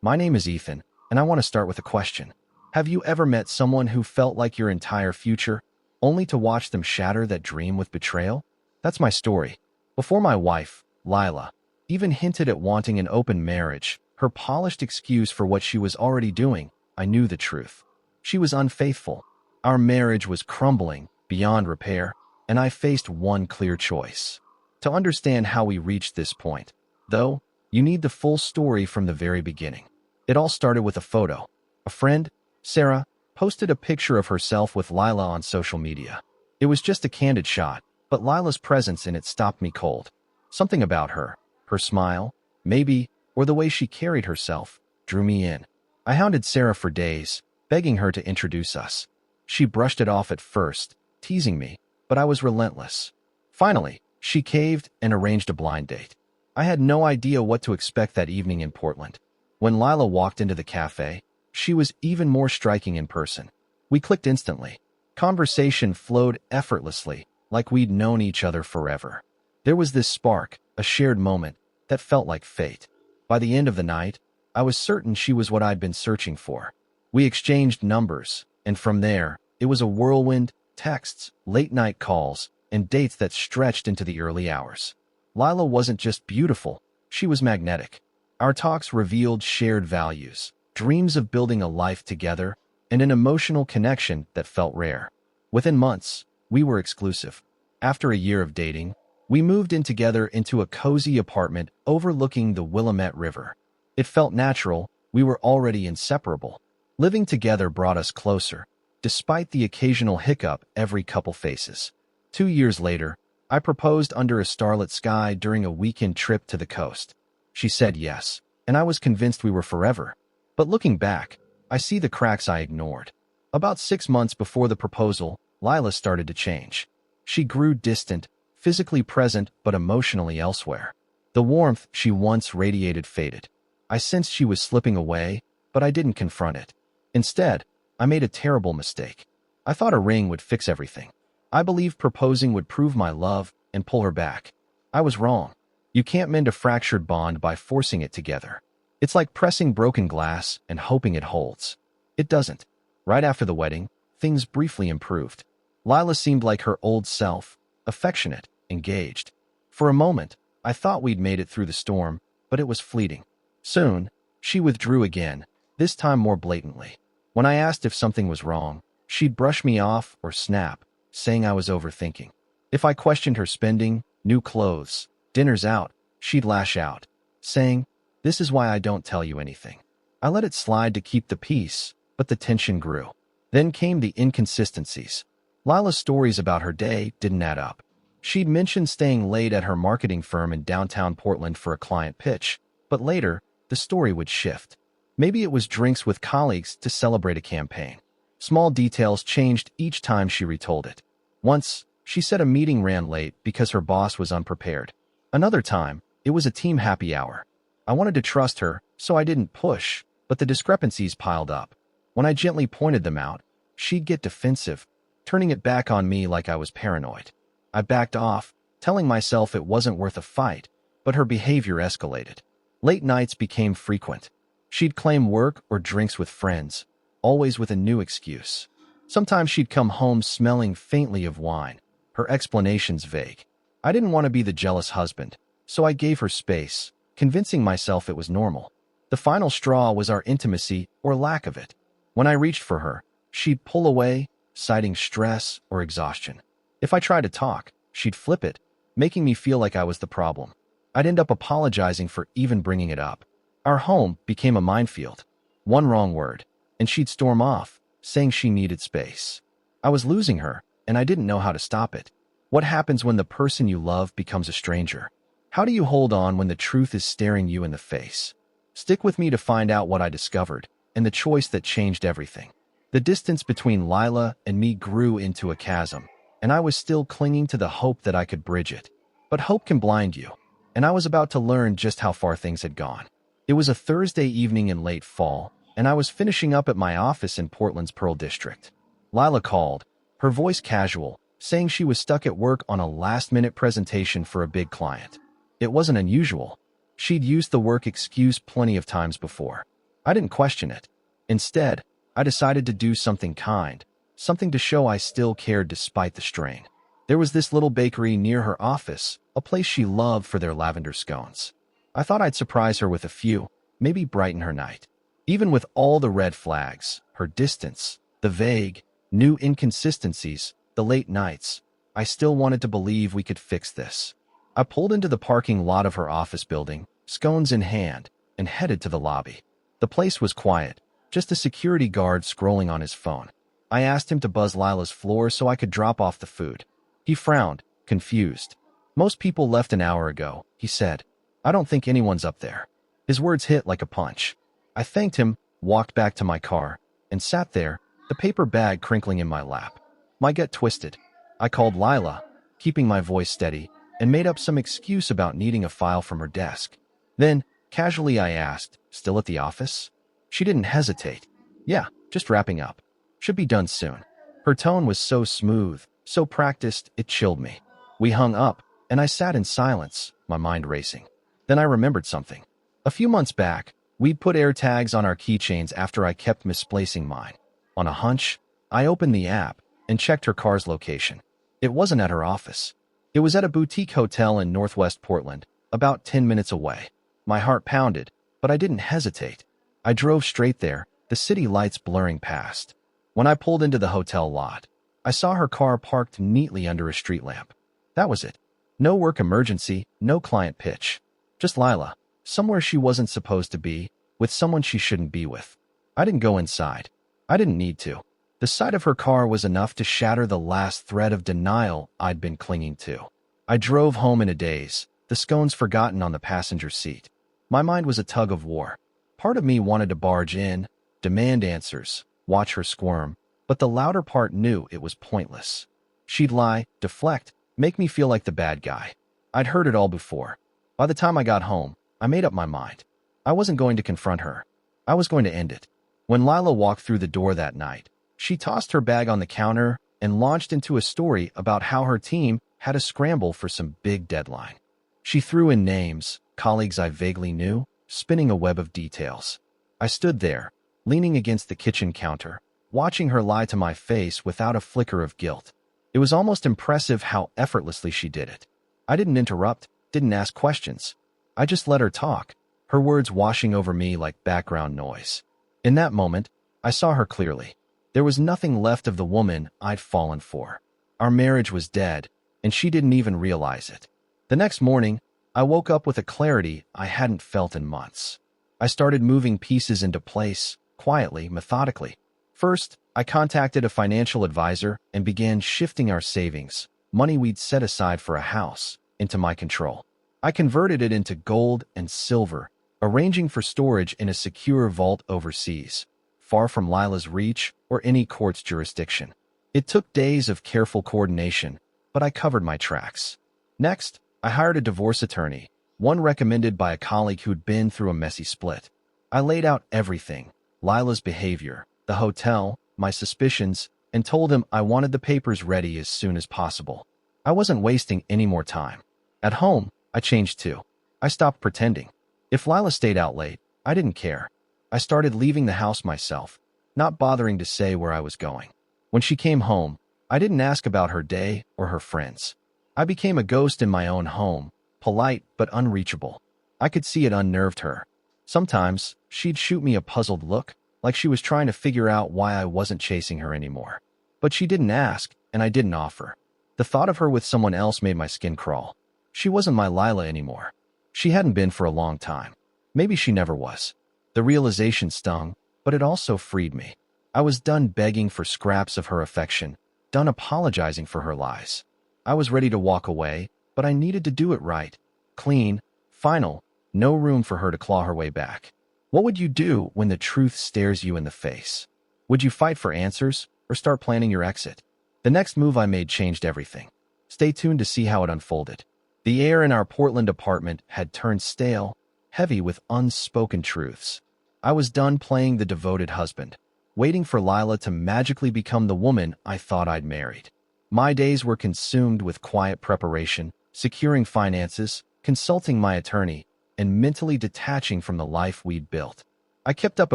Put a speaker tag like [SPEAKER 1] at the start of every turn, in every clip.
[SPEAKER 1] My name is Ethan, and I want to start with a question. Have you ever met someone who felt like your entire future, only to watch them shatter that dream with betrayal? That's my story. Before my wife, Lila, even hinted at wanting an open marriage, her polished excuse for what she was already doing, I knew the truth. She was unfaithful. Our marriage was crumbling beyond repair, and I faced one clear choice. To understand how we reached this point, though, you need the full story from the very beginning. It all started with a photo. A friend, Sarah, posted a picture of herself with Lila on social media. It was just a candid shot, but Lila's presence in it stopped me cold. Something about her smile, maybe, or the way she carried herself, drew me in. I hounded Sarah for days, begging her to introduce us. She brushed it off at first, teasing me, but I was relentless. Finally, she caved and arranged a blind date. I had no idea what to expect that evening in Portland. When Lila walked into the cafe, she was even more striking in person. We clicked instantly. Conversation flowed effortlessly, like we'd known each other forever. There was this spark, a shared moment, that felt like fate. By the end of the night, I was certain she was what I'd been searching for. We exchanged numbers, and from there, it was a whirlwind, texts, late-night calls, and dates that stretched into the early hours. Lila wasn't just beautiful, she was magnetic. Our talks revealed shared values, dreams of building a life together, and an emotional connection that felt rare. Within months, we were exclusive. After a year of dating, we moved in together into a cozy apartment overlooking the Willamette River. It felt natural, we were already inseparable. Living together brought us closer, despite the occasional hiccup every couple faces. 2 years later, I proposed under a starlit sky during a weekend trip to the coast. She said yes, and I was convinced we were forever. But looking back, I see the cracks I ignored. About 6 months before the proposal, Lila started to change. She grew distant, physically present but emotionally elsewhere. The warmth she once radiated faded. I sensed she was slipping away, but I didn't confront it. Instead, I made a terrible mistake. I thought a ring would fix everything. I believed proposing would prove my love and pull her back. I was wrong. You can't mend a fractured bond by forcing it together. It's like pressing broken glass and hoping it holds. It doesn't. Right after the wedding, things briefly improved. Lila seemed like her old self, affectionate, engaged. For a moment, I thought we'd made it through the storm, but it was fleeting. Soon, she withdrew again, this time more blatantly. When I asked if something was wrong, she'd brush me off or snap, saying I was overthinking. If I questioned her spending, new clothes, dinners out, she'd lash out, saying, "This is why I don't tell you anything." I let it slide to keep the peace, but the tension grew. Then came the inconsistencies. Lila's stories about her day didn't add up. She'd mentioned staying late at her marketing firm in downtown Portland for a client pitch, but later, the story would shift. Maybe it was drinks with colleagues to celebrate a campaign. Small details changed each time she retold it. Once, she said a meeting ran late because her boss was unprepared. Another time, it was a team happy hour. I wanted to trust her, so I didn't push, but the discrepancies piled up. When I gently pointed them out, she'd get defensive, turning it back on me like I was paranoid. I backed off, telling myself it wasn't worth a fight, but her behavior escalated. Late nights became frequent. She'd claim work or drinks with friends, always with a new excuse. Sometimes she'd come home smelling faintly of wine, her explanations vague. I didn't want to be the jealous husband, so I gave her space, convincing myself it was normal. The final straw was our intimacy or lack of it. When I reached for her, she'd pull away, citing stress or exhaustion. If I tried to talk, she'd flip it, making me feel like I was the problem. I'd end up apologizing for even bringing it up. Our home became a minefield. One wrong word, and she'd storm off, saying she needed space. I was losing her, and I didn't know how to stop it. What happens when the person you love becomes a stranger? How do you hold on when the truth is staring you in the face? Stick with me to find out what I discovered, and the choice that changed everything. The distance between Lila and me grew into a chasm, and I was still clinging to the hope that I could bridge it. But hope can blind you, and I was about to learn just how far things had gone. It was a Thursday evening in late fall, and I was finishing up at my office in Portland's Pearl District. Lila called, her voice casual, saying she was stuck at work on a last-minute presentation for a big client. It wasn't unusual. She'd used the work excuse plenty of times before. I didn't question it. Instead, I decided to do something kind, something to show I still cared despite the strain. There was this little bakery near her office, a place she loved for their lavender scones. I thought I'd surprise her with a few, maybe brighten her night. Even with all the red flags, her distance, the vague, new inconsistencies, the late nights, I still wanted to believe we could fix this. I pulled into the parking lot of her office building, scones in hand, and headed to the lobby. The place was quiet, just a security guard scrolling on his phone. I asked him to buzz Lila's floor so I could drop off the food. He frowned, confused. Most people left an hour ago, he said. I don't think anyone's up there. His words hit like a punch. I thanked him, walked back to my car, and sat there, the paper bag crinkling in my lap. My gut twisted. I called Lila, keeping my voice steady, and made up some excuse about needing a file from her desk. Then, casually I asked, still at the office? She didn't hesitate. Yeah, just wrapping up. Should be done soon. Her tone was so smooth, so practiced, it chilled me. We hung up, and I sat in silence, my mind racing. Then I remembered something. A few months back, we'd put air tags on our keychains after I kept misplacing mine. On a hunch, I opened the app and checked her car's location. It wasn't at her office. It was at a boutique hotel in Northwest Portland, about 10 minutes away. My heart pounded, but I didn't hesitate. I drove straight there, the city lights blurring past. When I pulled into the hotel lot, I saw her car parked neatly under a street lamp. That was it. No work emergency, no client pitch. Just Lila, somewhere she wasn't supposed to be, with someone she shouldn't be with. I didn't go inside. I didn't need to. The sight of her car was enough to shatter the last thread of denial I'd been clinging to. I drove home in a daze, the scones forgotten on the passenger seat. My mind was a tug of war. Part of me wanted to barge in, demand answers, watch her squirm, but the louder part knew it was pointless. She'd lie, deflect, make me feel like the bad guy. I'd heard it all before. By the time I got home, I made up my mind. I wasn't going to confront her. I was going to end it. When Lila walked through the door that night, she tossed her bag on the counter and launched into a story about how her team had a scramble for some big deadline. She threw in names, colleagues I vaguely knew, spinning a web of details. I stood there, leaning against the kitchen counter, watching her lie to my face without a flicker of guilt. It was almost impressive how effortlessly she did it. I didn't interrupt, didn't ask questions. I just let her talk, her words washing over me like background noise. In that moment, I saw her clearly. There was nothing left of the woman I'd fallen for. Our marriage was dead, and she didn't even realize it. The next morning, I woke up with a clarity I hadn't felt in months. I started moving pieces into place, quietly, methodically. First, I contacted a financial advisor and began shifting our savings, money we'd set aside for a house, into my control. I converted it into gold and silver, arranging for storage in a secure vault overseas, far from Lila's reach or any court's jurisdiction. It took days of careful coordination, but I covered my tracks. Next, I hired a divorce attorney, one recommended by a colleague who'd been through a messy split. I laid out everything, Lila's behavior, the hotel, my suspicions, and told him I wanted the papers ready as soon as possible. I wasn't wasting any more time. At home, I changed too. I stopped pretending. If Lila stayed out late, I didn't care. I started leaving the house myself, not bothering to say where I was going. When she came home, I didn't ask about her day or her friends. I became a ghost in my own home, polite but unreachable. I could see it unnerved her. Sometimes, she'd shoot me a puzzled look, like she was trying to figure out why I wasn't chasing her anymore. But she didn't ask, and I didn't offer. The thought of her with someone else made my skin crawl. She wasn't my Lila anymore. She hadn't been for a long time. Maybe she never was. The realization stung, but it also freed me. I was done begging for scraps of her affection, done apologizing for her lies. I was ready to walk away, but I needed to do it right. Clean, final, no room for her to claw her way back. What would you do when the truth stares you in the face? Would you fight for answers or start planning your exit? The next move I made changed everything. Stay tuned to see how it unfolded. The air in our Portland apartment had turned stale, heavy with unspoken truths. I was done playing the devoted husband, waiting for Lila to magically become the woman I thought I'd married. My days were consumed with quiet preparation, securing finances, consulting my attorney, and mentally detaching from the life we'd built. I kept up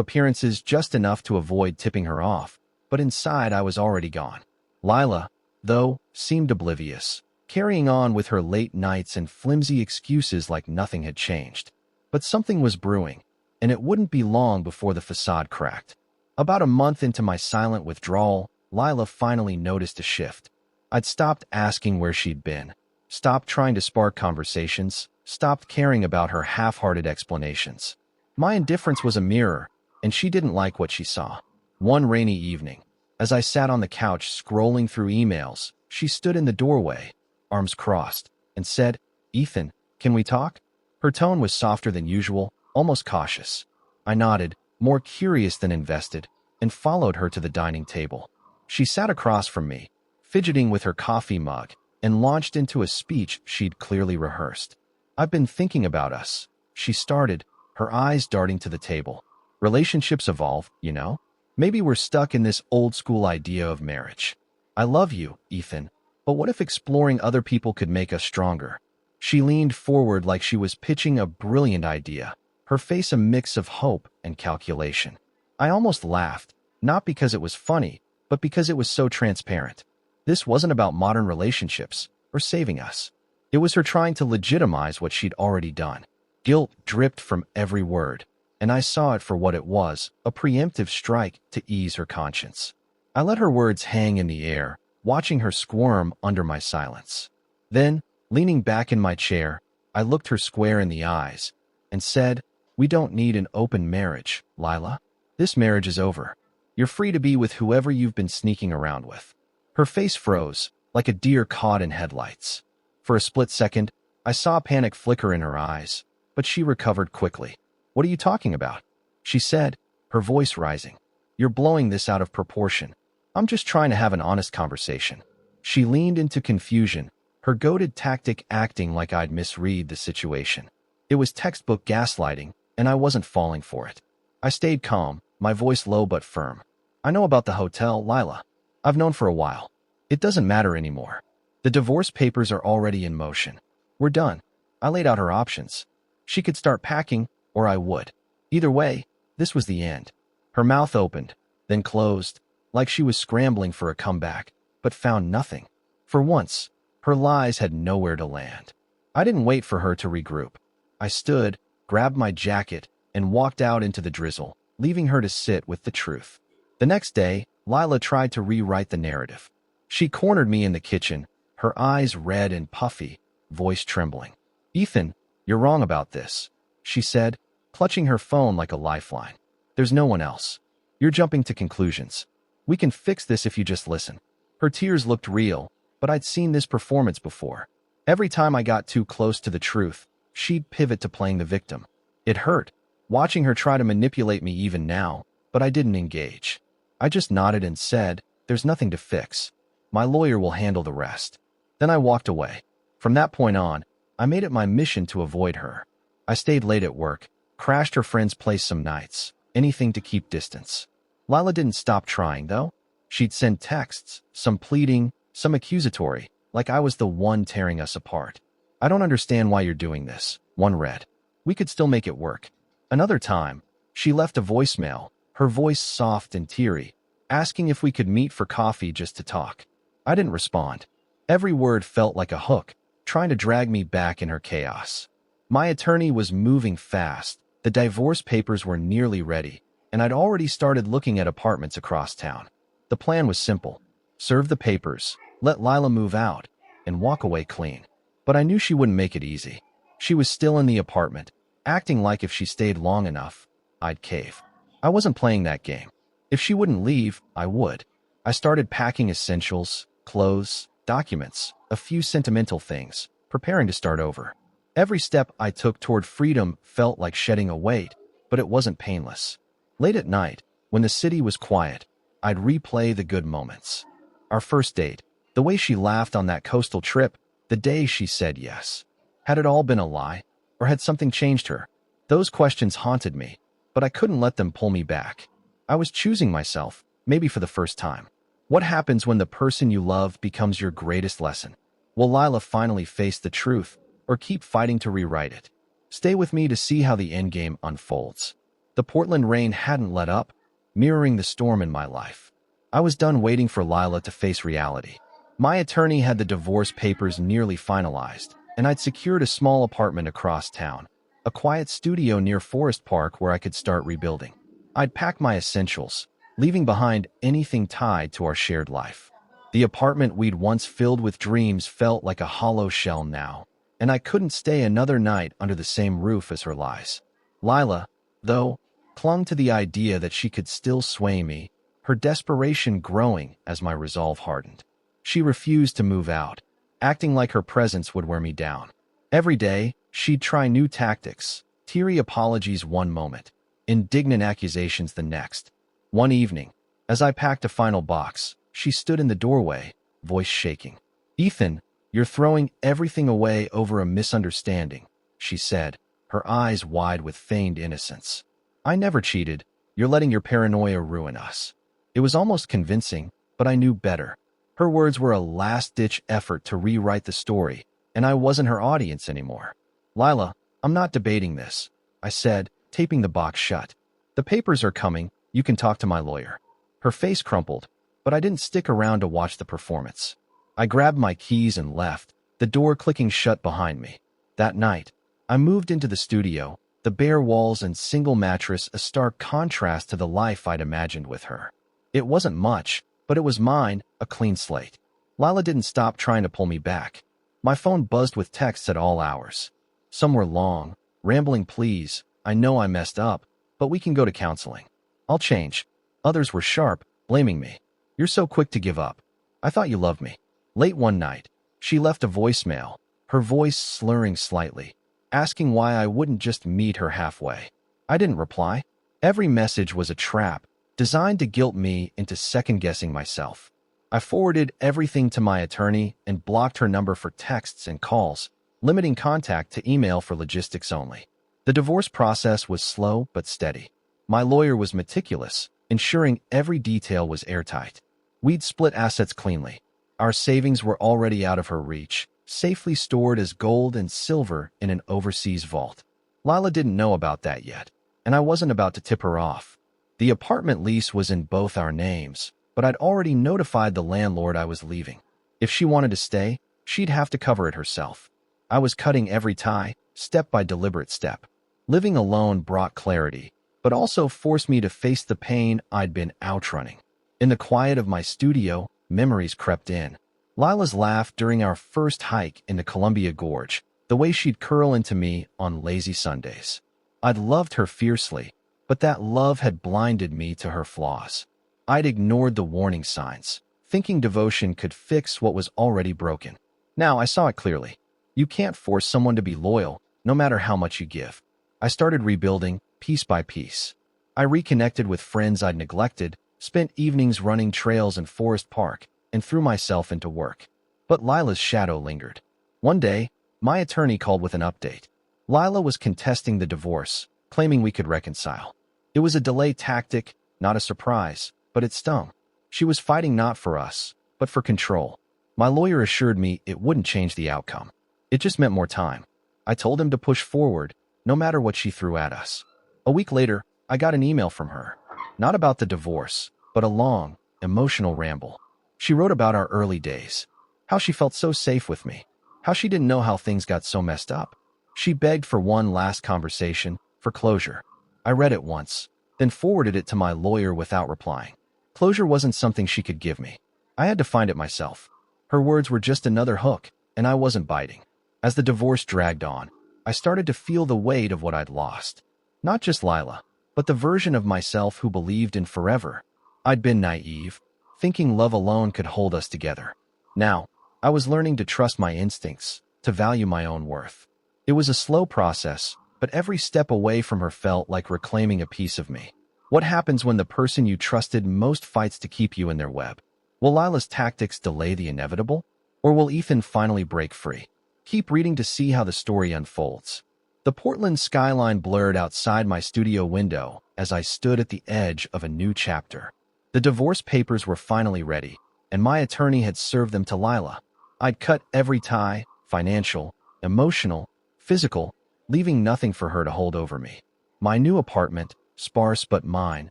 [SPEAKER 1] appearances just enough to avoid tipping her off, but inside I was already gone. Lila, though, seemed oblivious, carrying on with her late nights and flimsy excuses like nothing had changed. But something was brewing, and it wouldn't be long before the facade cracked. About a month into my silent withdrawal, Lila finally noticed a shift. I'd stopped asking where she'd been, stopped trying to spark conversations, stopped caring about her half-hearted explanations. My indifference was a mirror, and she didn't like what she saw. One rainy evening, as I sat on the couch scrolling through emails, she stood in the doorway, arms crossed, and said, "Ethan, can we talk?" Her tone was softer than usual, almost cautious. I nodded, more curious than invested, and followed her to the dining table. She sat across from me, fidgeting with her coffee mug, and launched into a speech she'd clearly rehearsed. "I've been thinking about us," she started, her eyes darting to the table. "Relationships evolve, you know? Maybe we're stuck in this old-school idea of marriage. I love you, Ethan, but what if exploring other people could make us stronger?" She leaned forward like she was pitching a brilliant idea, her face a mix of hope and calculation. I almost laughed, not because it was funny, but because it was so transparent. This wasn't about modern relationships or saving us. It was her trying to legitimize what she'd already done. Guilt dripped from every word, and I saw it for what it was, a preemptive strike to ease her conscience. I let her words hang in the air, watching her squirm under my silence. Then, leaning back in my chair, I looked her square in the eyes and said, "We don't need an open marriage, Lila. This marriage is over. You're free to be with whoever you've been sneaking around with." Her face froze, like a deer caught in headlights. For a split second, I saw panic flicker in her eyes, but she recovered quickly. "What are you talking about?" she said, her voice rising. "You're blowing this out of proportion. I'm just trying to have an honest conversation." She leaned into confusion, her goaded tactic acting like I'd misread the situation. It was textbook gaslighting, and I wasn't falling for it. I stayed calm, my voice low but firm. "I know about the hotel, Lila. I've known for a while. It doesn't matter anymore. The divorce papers are already in motion. We're done." I laid out her options. She could start packing, or I would. Either way, this was the end. Her mouth opened, then closed, like she was scrambling for a comeback, but found nothing. For once, her lies had nowhere to land. I didn't wait for her to regroup. I stood, grabbed my jacket, and walked out into the drizzle, leaving her to sit with the truth. The next day, Lila tried to rewrite the narrative. She cornered me in the kitchen, her eyes red and puffy, voice trembling. "Ethan, you're wrong about this," she said, clutching her phone like a lifeline. "There's no one else. You're jumping to conclusions. We can fix this if you just listen." Her tears looked real, but I'd seen this performance before. Every time I got too close to the truth, she'd pivot to playing the victim. It hurt, watching her try to manipulate me even now, but I didn't engage. I just nodded and said, "There's nothing to fix. My lawyer will handle the rest." Then I walked away. From that point on, I made it my mission to avoid her. I stayed late at work, crashed her friend's place some nights, anything to keep distance. Lila didn't stop trying, though. She'd send texts, some pleading, some accusatory, like I was the one tearing us apart. "I don't understand why you're doing this," one read. "We could still make it work." Another time, she left a voicemail, her voice soft and teary, asking if we could meet for coffee just to talk. I didn't respond. Every word felt like a hook, trying to drag me back in her chaos. My attorney was moving fast, the divorce papers were nearly ready, and I'd already started looking at apartments across town. The plan was simple: serve the papers, let Lila move out, and walk away clean. But I knew she wouldn't make it easy. She was still in the apartment, acting like if she stayed long enough, I'd cave. I wasn't playing that game. If she wouldn't leave, I would. I started packing essentials, clothes, documents, a few sentimental things, preparing to start over. Every step I took toward freedom felt like shedding a weight, but it wasn't painless. Late at night, when the city was quiet, I'd replay the good moments. Our first date, the way she laughed on that coastal trip, the day she said yes. Had it all been a lie, or had something changed her? Those questions haunted me, but I couldn't let them pull me back. I was choosing myself, maybe for the first time. What happens when the person you love becomes your greatest lesson? Will Lila finally face the truth, or keep fighting to rewrite it? Stay with me to see how the endgame unfolds. The Portland rain hadn't let up, mirroring the storm in my life. I was done waiting for Lila to face reality. My attorney had the divorce papers nearly finalized, and I'd secured a small apartment across town, a quiet studio near Forest Park where I could start rebuilding. I'd packed my essentials, leaving behind anything tied to our shared life. The apartment we'd once filled with dreams felt like a hollow shell now, and I couldn't stay another night under the same roof as her lies. Lila, though, clung to the idea that she could still sway me, her desperation growing as my resolve hardened. She refused to move out, acting like her presence would wear me down. Every day, she'd try new tactics, teary apologies one moment, indignant accusations the next. One evening, as I packed a final box, she stood in the doorway, voice shaking. "Ethan, you're throwing everything away over a misunderstanding," she said, her eyes wide with feigned innocence. "I never cheated. You're letting your paranoia ruin us." It was almost convincing, but I knew better. Her words were a last-ditch effort to rewrite the story, and I wasn't her audience anymore. "Lila, I'm not debating this," I said, taping the box shut. "The papers are coming. You can talk to my lawyer." Her face crumpled, but I didn't stick around to watch the performance. I grabbed my keys and left, the door clicking shut behind me. That night, I moved into the studio, the bare walls and single mattress a stark contrast to the life I'd imagined with her. It wasn't much, but it was mine, a clean slate. Lila didn't stop trying to pull me back. My phone buzzed with texts at all hours. Some were long, rambling pleas. "I know I messed up, but we can go to counseling. I'll change." Others were sharp, blaming me. "You're so quick to give up. I thought you loved me." Late one night, she left a voicemail, her voice slurring slightly, asking why I wouldn't just meet her halfway. I didn't reply. Every message was a trap, designed to guilt me into second-guessing myself. I forwarded everything to my attorney and blocked her number for texts and calls, limiting contact to email for logistics only. The divorce process was slow but steady. My lawyer was meticulous, ensuring every detail was airtight. We'd split assets cleanly. Our savings were already out of her reach, safely stored as gold and silver in an overseas vault. Lila didn't know about that yet, and I wasn't about to tip her off. The apartment lease was in both our names, but I'd already notified the landlord I was leaving. If she wanted to stay, she'd have to cover it herself. I was cutting every tie, step by deliberate step. Living alone brought clarity, but also forced me to face the pain I'd been outrunning. In the quiet of my studio, memories crept in. Lila's laugh during our first hike into Columbia Gorge, the way she'd curl into me on lazy Sundays. I'd loved her fiercely, but that love had blinded me to her flaws. I'd ignored the warning signs, thinking devotion could fix what was already broken. Now I saw it clearly. You can't force someone to be loyal, no matter how much you give. I started rebuilding, piece by piece. I reconnected with friends I'd neglected, spent evenings running trails in Forest Park, and threw myself into work. But Lila's shadow lingered. One day, my attorney called with an update. Lila was contesting the divorce, claiming we could reconcile. It was a delay tactic, not a surprise, but it stung. She was fighting not for us, but for control. My lawyer assured me it wouldn't change the outcome. It just meant more time. I told him to push forward, no matter what she threw at us. A week later, I got an email from her. Not about the divorce, but a long, emotional ramble. She wrote about our early days, how she felt so safe with me, how she didn't know how things got so messed up. She begged for one last conversation, for closure. I read it once, then forwarded it to my lawyer without replying. Closure wasn't something she could give me. I had to find it myself. Her words were just another hook, and I wasn't biting. As the divorce dragged on, I started to feel the weight of what I'd lost. Not just Lila, but the version of myself who believed in forever. I'd been naive, thinking love alone could hold us together. Now, I was learning to trust my instincts, to value my own worth. It was a slow process, but every step away from her felt like reclaiming a piece of me. What happens when the person you trusted most fights to keep you in their web? Will Lila's tactics delay the inevitable? Or will Ethan finally break free? Keep reading to see how the story unfolds. The Portland skyline blurred outside my studio window as I stood at the edge of a new chapter. The divorce papers were finally ready, and my attorney had served them to Lila. I'd cut every tie, financial, emotional, physical, leaving nothing for her to hold over me. My new apartment, sparse but mine,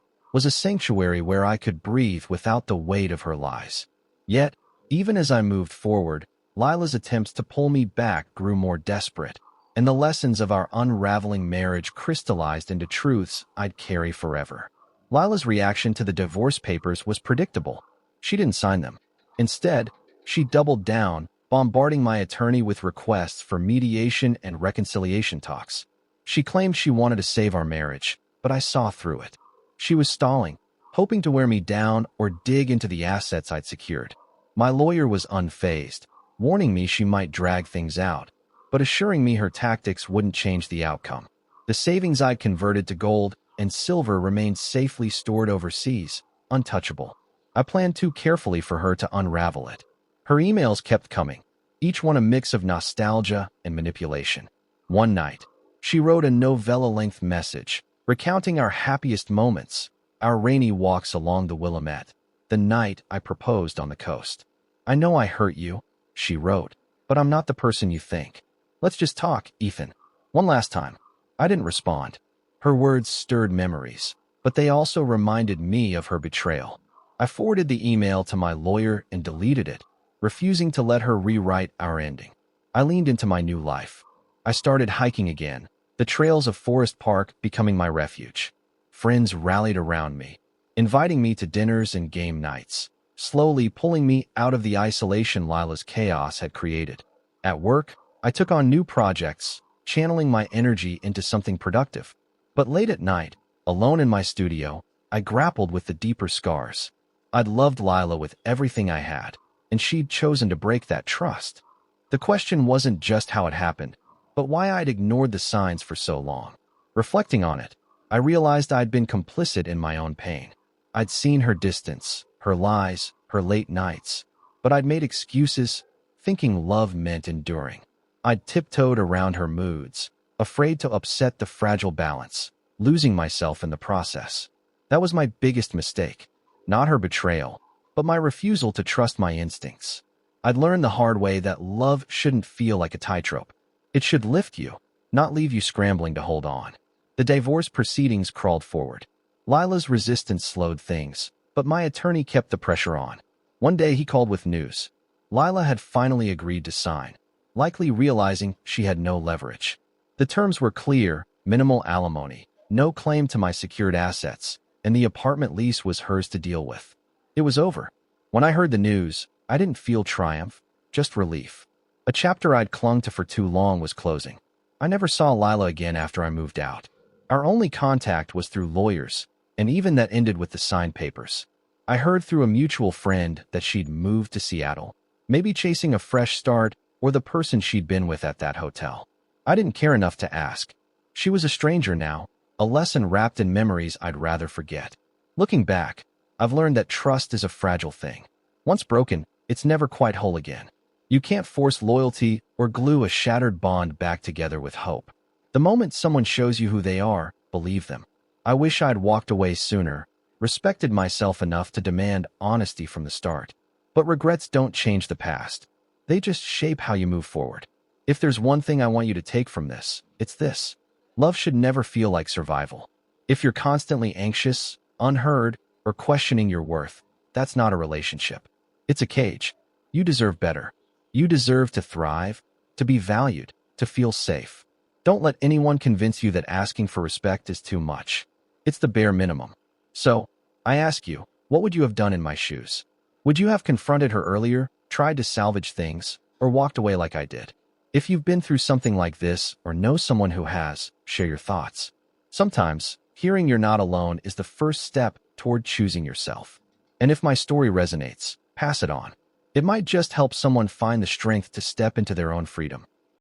[SPEAKER 1] was a sanctuary where I could breathe without the weight of her lies. Yet, even as I moved forward, Lila's attempts to pull me back grew more desperate, and the lessons of our unraveling marriage crystallized into truths I'd carry forever. Lila's reaction to the divorce papers was predictable. She didn't sign them. Instead, she doubled down, bombarding my attorney with requests for mediation and reconciliation talks. She claimed she wanted to save our marriage, but I saw through it. She was stalling, hoping to wear me down or dig into the assets I'd secured. My lawyer was unfazed, warning me she might drag things out, but assuring me her tactics wouldn't change the outcome. The savings I'd converted to gold and silver remained safely stored overseas, untouchable. I planned too carefully for her to unravel it. Her emails kept coming, each one a mix of nostalgia and manipulation. One night, she wrote a novella-length message, recounting our happiest moments, our rainy walks along the Willamette, the night I proposed on the coast. "I know I hurt you," she wrote, "but I'm not the person you think. Let's just talk, Ethan. One last time." I didn't respond. Her words stirred memories, but they also reminded me of her betrayal. I forwarded the email to my lawyer and deleted it, refusing to let her rewrite our ending. I leaned into my new life. I started hiking again, the trails of Forest Park becoming my refuge. Friends rallied around me, inviting me to dinners and game nights, slowly pulling me out of the isolation Lila's chaos had created. At work, I took on new projects, channeling my energy into something productive. But late at night, alone in my studio, I grappled with the deeper scars. I'd loved Lila with everything I had, and she'd chosen to break that trust. The question wasn't just how it happened, but why I'd ignored the signs for so long. Reflecting on it, I realized I'd been complicit in my own pain. I'd seen her distance, her lies, her late nights, but I'd made excuses, thinking love meant enduring. I'd tiptoed around her moods, afraid to upset the fragile balance, losing myself in the process. That was my biggest mistake. Not her betrayal, but my refusal to trust my instincts. I'd learned the hard way that love shouldn't feel like a tightrope. It should lift you, not leave you scrambling to hold on. The divorce proceedings crawled forward. Lila's resistance slowed things, but my attorney kept the pressure on. One day he called with news. Lila had finally agreed to sign, likely realizing she had no leverage. The terms were clear: minimal alimony, no claim to my secured assets, and the apartment lease was hers to deal with. It was over. When I heard the news, I didn't feel triumph, just relief. A chapter I'd clung to for too long was closing. I never saw Lila again after I moved out. Our only contact was through lawyers, and even that ended with the signed papers. I heard through a mutual friend that she'd moved to Seattle, maybe chasing a fresh start or the person she'd been with at that hotel. I didn't care enough to ask. She was a stranger now, a lesson wrapped in memories I'd rather forget. Looking back, I've learned that trust is a fragile thing. Once broken, it's never quite whole again. You can't force loyalty or glue a shattered bond back together with hope. The moment someone shows you who they are, believe them. I wish I'd walked away sooner, respected myself enough to demand honesty from the start. But regrets don't change the past. They just shape how you move forward. If there's one thing I want you to take from this, it's this. Love should never feel like survival. If you're constantly anxious, unheard, or questioning your worth, that's not a relationship. It's a cage. You deserve better. You deserve to thrive, to be valued, to feel safe. Don't let anyone convince you that asking for respect is too much. It's the bare minimum. So, I ask you, what would you have done in my shoes? Would you have confronted her earlier, tried to salvage things, or walked away like I did? If you've been through something like this or know someone who has, share your thoughts. Sometimes, hearing you're not alone is the first step toward choosing yourself. And if my story resonates, pass it on. It might just help someone find the strength to step into their own freedom.